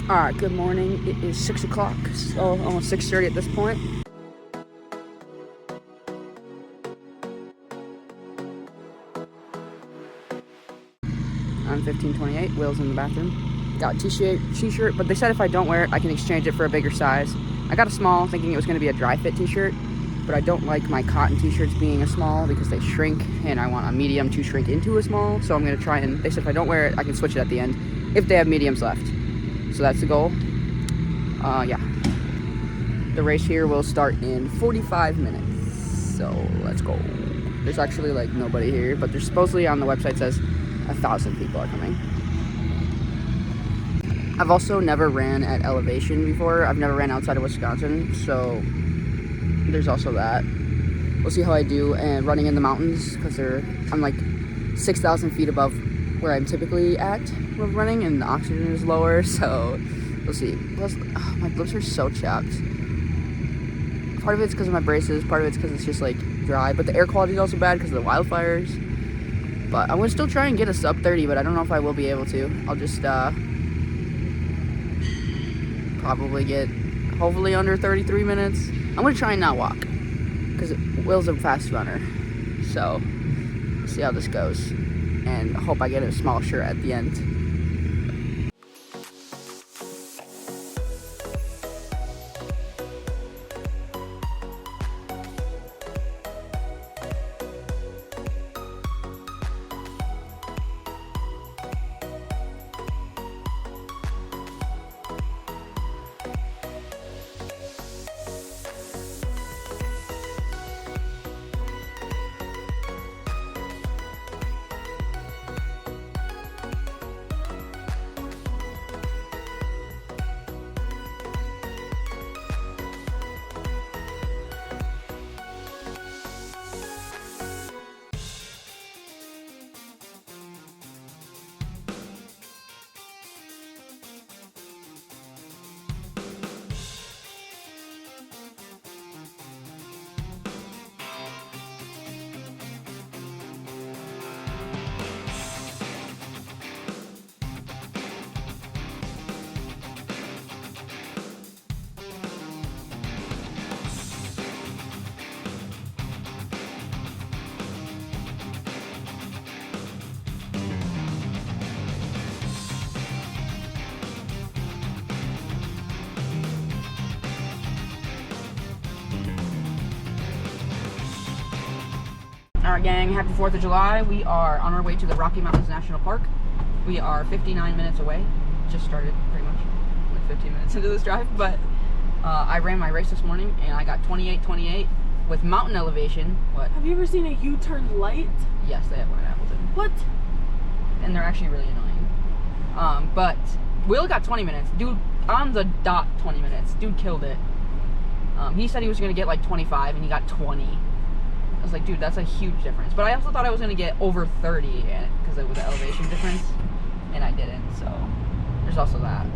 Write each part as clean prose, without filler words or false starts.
Alright, good morning. It is 6 o'clock, so almost 6:30 at this point. I'm 15:28, Will's in the bathroom. Got a t-shirt, but they said if I don't wear it, I can exchange it for a bigger size. I got a small, thinking it was going to be a dry fit t-shirt, but I don't like my cotton t-shirts being a small because they shrink, and I want a medium to shrink into a small, so I'm going to try and, they said if I don't wear it, I can switch it at the end, if they have mediums left. So that's the goal. Yeah. The race here will start in 45 minutes, so let's go. There's actually like nobody here, but there's supposedly on the website says 1,000 people are coming. I've also never ran at elevation before. I've never ran outside of Wisconsin, so there's also that. We'll see how I do and running in the mountains because I'm like 6,000 feet above where I'm typically at with running, and the oxygen is lower, so we'll see. Plus, my lips are so chapped. Part of it's because of my braces, part of it's because it's just like dry, but the air quality is also bad because of the wildfires. But I'm gonna still try and get a sub 30, but I don't know if I will be able to. I'll just probably get hopefully under 33 minutes. I'm gonna try and not walk because Will's a fast runner, so we'll see how this goes, and hope I get a small shirt at the end. Alright gang, happy 4th of July. We are on our way to the Rocky Mountains National Park. We are 59 minutes away. Just started pretty much, like 15 minutes into this drive, but I ran my race this morning and I got 28:28 with mountain elevation. What? Have you ever seen a U-turn light? Yes, they have one in Appleton. What? And they're actually really annoying. But Will got 20 minutes. Dude, on the dot 20 minutes. Dude killed it. He said he was going to get like 25 and he got 20. I was like, dude, that's a huge difference. But I also thought I was going to get over 30 because it was the elevation difference, and I didn't, so there's also that.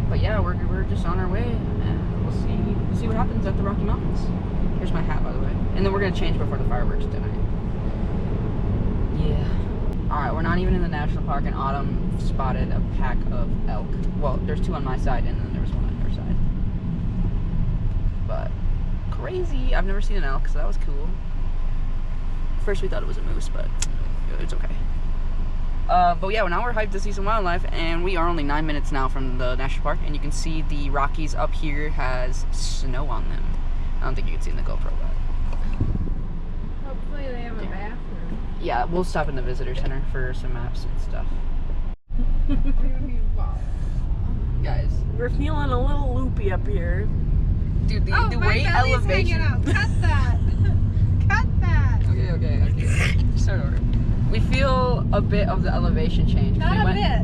But yeah, we're just on our way, and we'll see what happens at the Rocky Mountains. Here's my hat, by the way. And then we're going to change before the fireworks tonight. Yeah. Alright, we're not even in the national park, and Autumn spotted a pack of elk. Well, there's 2 on my side, and then there was 1 on her side. But crazy. I've never seen an elk, so that was cool. First we thought it was a moose, but it's okay. But yeah, now we're hyped to see some wildlife, and we are only 9 minutes now from the national park, and you can see the Rockies up here has snow on them. I don't think you can see in the GoPro, but hopefully they have a bathroom. Yeah, we'll stop in the visitor center for some maps and stuff. Guys, we're feeling a little loopy up here. Dude, the way elevation. Out. Cut that. Cut that. Okay. Start over. We feel a bit of the elevation change. Not a bit.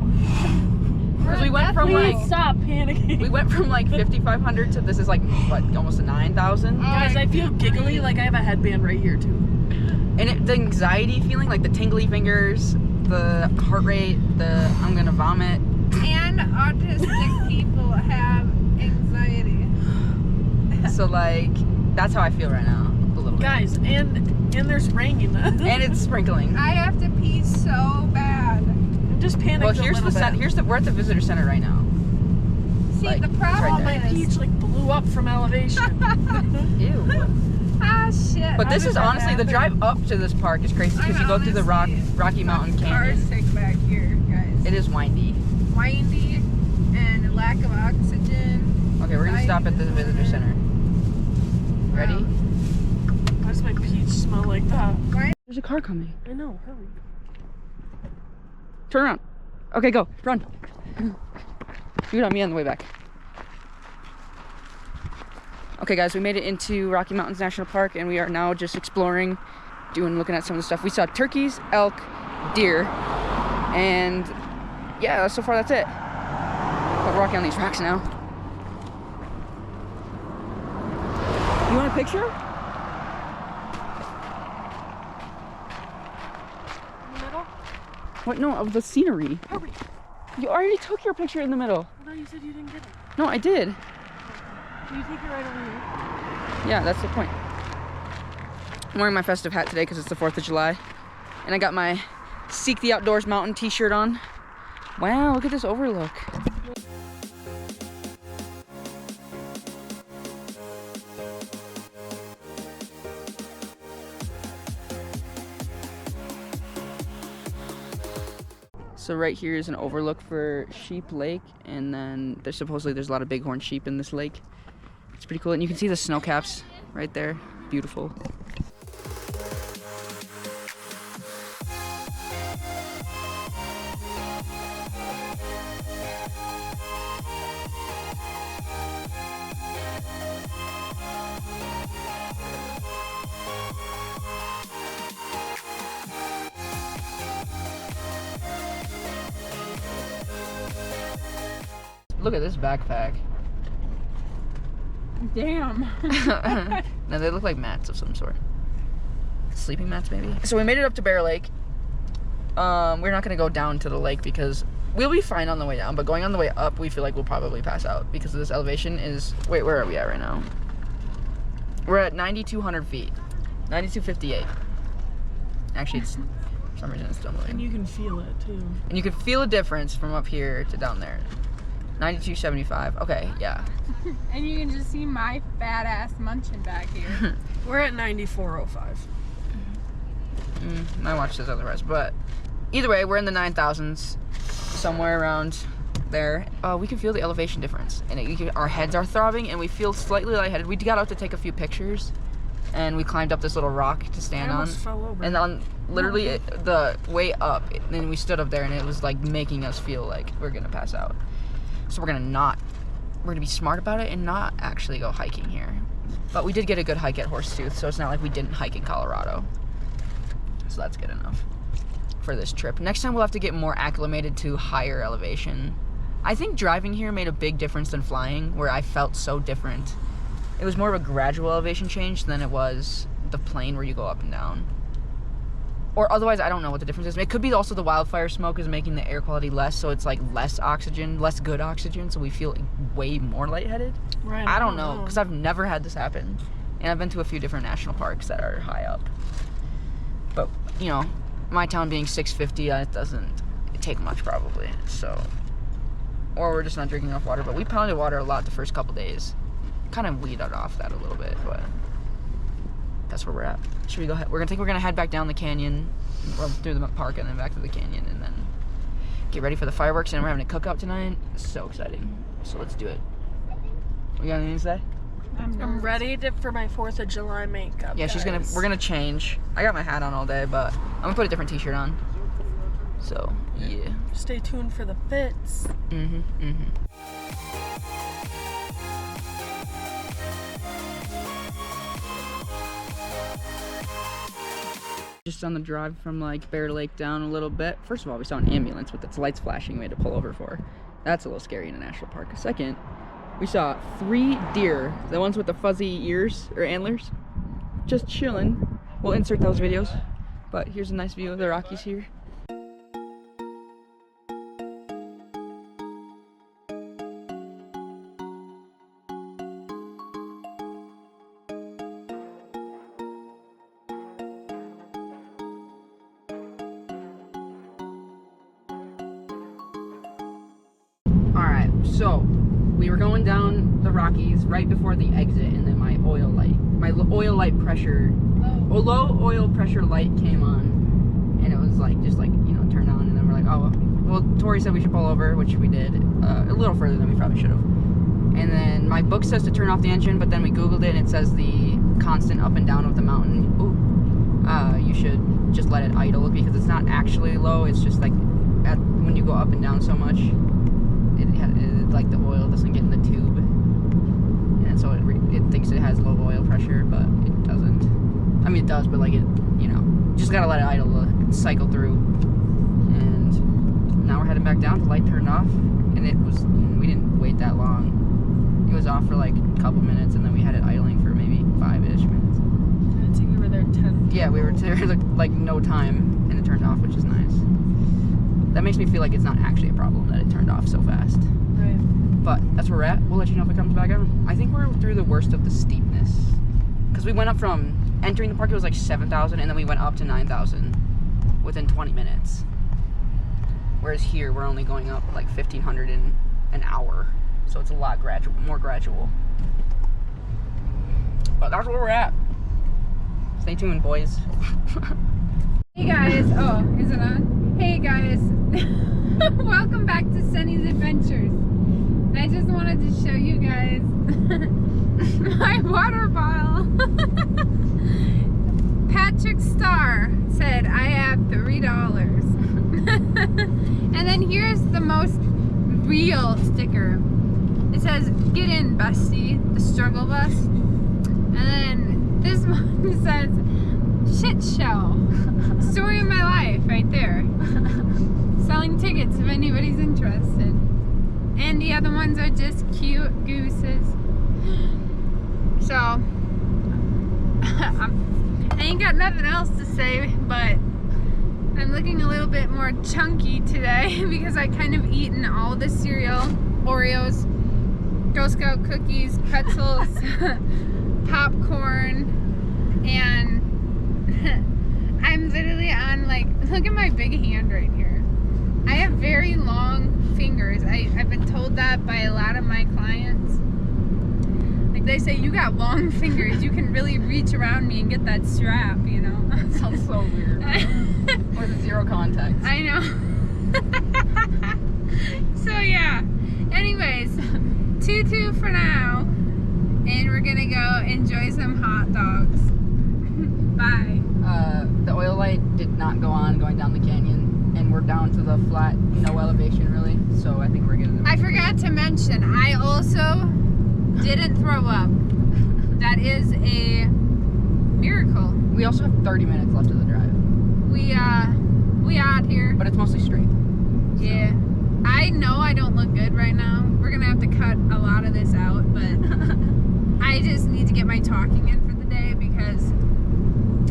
Because we went from like, stop panicking. We went from like 5,500 to this is like what, almost a 9,000. Guys, I feel giggly like I have a headband right here too. And the anxiety feeling, like the tingly fingers, the heart rate, the I'm gonna vomit. And autistic people have anxiety. So like, that's how I feel right now, a little bit. Guys, and there's rain. And it's sprinkling. I have to pee so bad. I'm just panicked. Well, here's we're at the visitor center right now. See, like, the it's right problem there. My peach like blew up from elevation. Ew. Ah, shit. But How this did is that honestly, the happen? drive up to this park is crazy because you go through the Rocky Mountain Cars Canyon. sick back here, guys. It is windy. Windy and lack of oxygen. Okay, we're gonna stop at the visitor center. Ready? Why does my peach smell like that? There's a car coming. I know, hurry. Turn around. Okay, go. Run. Shoot on me on the way back. Okay, guys, we made it into Rocky Mountains National Park, and we are now just exploring, looking at some of the stuff. We saw turkeys, elk, deer, and yeah, so far that's it. We're walking on these rocks now. You want a picture? In the middle? What? No, of the scenery. Hurry. You already took your picture in the middle. I thought you said you didn't get it. No, I did. Can you take it right over here? Yeah, that's the point. I'm wearing my festive hat today because it's the 4th of July. And I got my Seek the Outdoors Mountain t-shirt on. Wow, look at this overlook. So right here is an overlook for Sheep Lake, and then there's a lot of bighorn sheep in this lake. It's pretty cool, and you can see the snow caps right there. Beautiful. Look at this backpack. Damn. Now they look like mats of some sort. Sleeping mats, maybe? So we made it up to Bear Lake. We're not gonna go down to the lake because we'll be fine on the way down, but going on the way up, we feel like we'll probably pass out because of this elevation is, wait, where are we at right now? We're at 9,200 feet. 9,258. Actually, it's, for some reason it's still moving. And you can feel it too. And you can feel a difference from up here to down there. 92.75. Okay, yeah. And you can just see my fat ass munching back here. We're at 94.05. My watch says otherwise, but either way, we're in the 9,000s, somewhere around there. We can feel the elevation difference, and our heads are throbbing, and we feel slightly lightheaded. We got out to take a few pictures, and we climbed up this little rock to I stand on. almost fell over. And on literally the way up, then we stood up there, and it was like making us feel like we're gonna pass out. So we're gonna be smart about it and not actually go hiking here. But we did get a good hike at Horsetooth, so it's not like we didn't hike in Colorado. So that's good enough for this trip. Next time we'll have to get more acclimated to higher elevation. I think driving here made a big difference than flying, where I felt so different. It was more of a gradual elevation change than it was the plane where you go up and down. Or otherwise, I don't know what the difference is. It could be also the wildfire smoke is making the air quality less, so it's like less oxygen, less good oxygen, so we feel way more lightheaded. Right, I don't know, because I've never had this happen. And I've been to a few different national parks that are high up. But, you know, my town being 650, it doesn't take much probably, so. Or we're just not drinking enough water, but we pounded water a lot the first couple days. Kind of weeded off that a little bit, but that's where we're at. Should we go ahead? We're gonna head back down the canyon, or through the park, and then back to the canyon, and then get ready for the fireworks. And we're having a cookout tonight. It's so exciting. So let's do it. You got anything to say? I'm ready for my 4th of July makeup. Yeah, guys. we're gonna change. I got my hat on all day, but I'm gonna put a different t-shirt on. So yeah. Stay tuned for the fits. Just on the drive from like Bear Lake down a little bit. First of all, we saw an ambulance with its lights flashing we had to pull over for. That's a little scary in a national park. Second, we saw 3 deer, the ones with the fuzzy ears or antlers, just chilling. We'll insert those videos, but here's a nice view of the Rockies here. Alright, So, we were going down the Rockies right before the exit, and then my oil light pressure, low oil pressure light came on, and it was like, just like, you know, turned on, and then we're like, oh, well, Tori said we should pull over, which we did, a little further than we probably should have. And then my book says to turn off the engine, but then we Googled it, and it says the constant up and down of the mountain, you should just let it idle, because it's not actually low, it's just like, when you go up and down so much, it like the oil doesn't get in the tube, and so it thinks it has low oil pressure, but it doesn't. I mean, it does, but like it, you know, just gotta let it idle, cycle through. And now we're heading back down. The light turned off, and we didn't wait that long. It was off for like a couple minutes, and then we had it idling for maybe 5-ish minutes. I think we were there 10. Yeah, we were there like no time, and it turned off, which is nice. That makes me feel like it's not actually a problem that it turned off so fast. Right. But that's where we're at. We'll let you know if it comes back on. I think we're through the worst of the steepness. Because we went up from entering the park, it was like 7,000, and then we went up to 9,000 within 20 minutes. Whereas here, we're only going up like 1,500 in an hour. So it's a lot more gradual. But that's where we're at. Stay tuned, boys. Hey guys, oh, is it on? Hey guys, welcome back to Sunny's Adventures. I just wanted to show you guys my water bottle. Patrick Starr said I have $3. And then here's the most real sticker. It says, "Get in, bestie, the struggle bus." And then this one says, "Shit show. Story of my life," right there. Selling tickets if anybody's interested. And the other ones are just cute gooses. So, I ain't got nothing else to say, but I'm looking a little bit more chunky today because I kind of eaten all the cereal, Oreos, Girl Scout cookies, pretzels, popcorn, and I'm literally on, like, look at my big hand right here. I have very long fingers. I've been told that by a lot of my clients. Like, they say, you got long fingers. You can really reach around me and get that strap, you know? That sounds so weird. With zero context. I know. So, yeah. Anyways, tutu for now. And we're gonna go enjoy some hot dogs. Bye. The oil light did not go on going down the canyon, and we're down to the flat, no elevation really, so I think we're good. I forgot to mention, I also didn't throw up. That is a miracle. We also have 30 minutes left of the drive. We out here. But it's mostly straight. Yeah. I know I don't look good right now. We're gonna have to cut a lot of this out, but I just need to get my talking in for the day because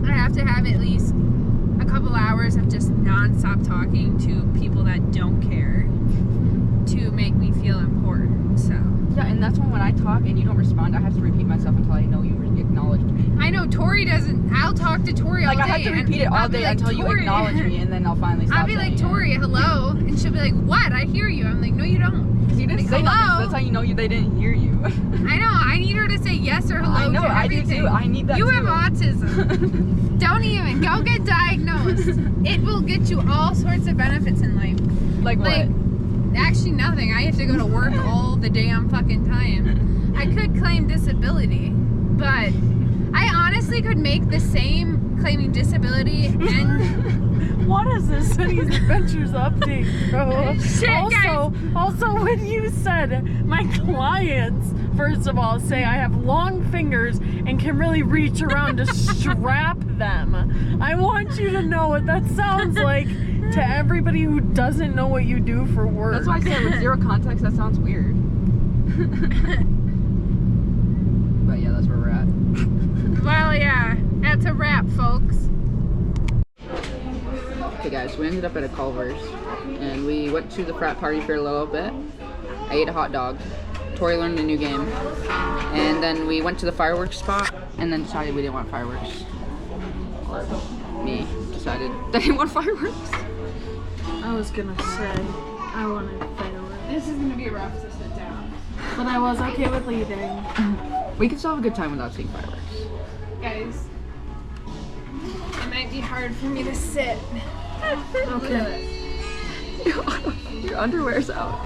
I have to have at least a couple hours of just non-stop talking to people that don't care to make me feel important, so. Yeah, and that's when I talk and you don't respond, I have to repeat myself until I know you acknowledged me. I know, Tori doesn't, I'll talk to Tori all day. Like, I have to repeat it all day until you acknowledge me, and then I'll finally stop. I'll be like, Tori, hello, and she'll be like, what? I hear you. I'm like, no, you don't. Because you didn't say hello? nothing, so that's how you know they didn't hear you. I know, I need her to say yes or hello I know, to I do everything. too. I need that You too. have autism. Don't even. Go get diagnosed. It will get you all sorts of benefits in life. Like what? Like, actually nothing. I have to go to work all the damn fucking time. I could claim disability, but I honestly could make the same claiming disability and What is this Sunny's Adventures update, bro? Shit, Also, when you said my clients, first of all, say I have long fingers and can really reach around to strap them, I want you to know what that sounds like to everybody who doesn't know what you do for work. That's why I said with zero context, that sounds weird. But yeah, that's where we're at. well, yeah, that's a wrap, folks. Okay guys, we ended up at a Culver's, and we went to the frat party for a little bit. I ate a hot dog. Tori learned a new game. And then we went to the fireworks spot, and then decided we didn't want fireworks. Or me decided that I didn't want fireworks. I was gonna say, I wanted fireworks. This is gonna be rough to sit But I was okay with leaving. We can still have a good time without seeing fireworks. Guys, it might be hard for me to sit. Okay. Your underwear's out.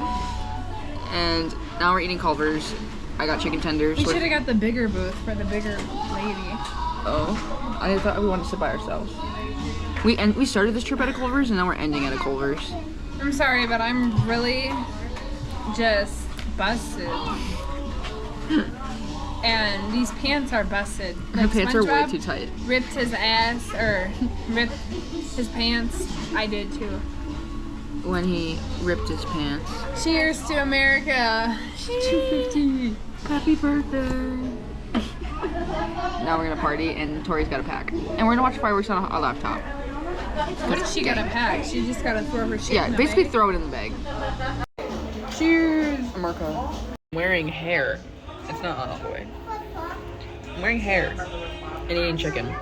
And now we're eating Culver's. I got chicken tenders. We should have got the bigger booth for the bigger lady. Oh, I thought we wanted to sit by ourselves. We started this trip at a Culver's and now we're ending at a Culver's. I'm sorry, but I'm really just busted. And these pants are busted. Her Like pants are way SpongeBob too tight. ripped his ass, or ripped his pants. I did too. When he ripped his pants. Cheers to America. 250. Happy birthday. Now we're gonna party and Tori's got a pack. And we're gonna watch fireworks on our laptop. What does she gotta pack? She just gotta throw her shit Yeah, in the basically bag? throw it in the bag. Cheers, America. I'm wearing hair. It's not on all the way. I'm wearing hair and eating chicken.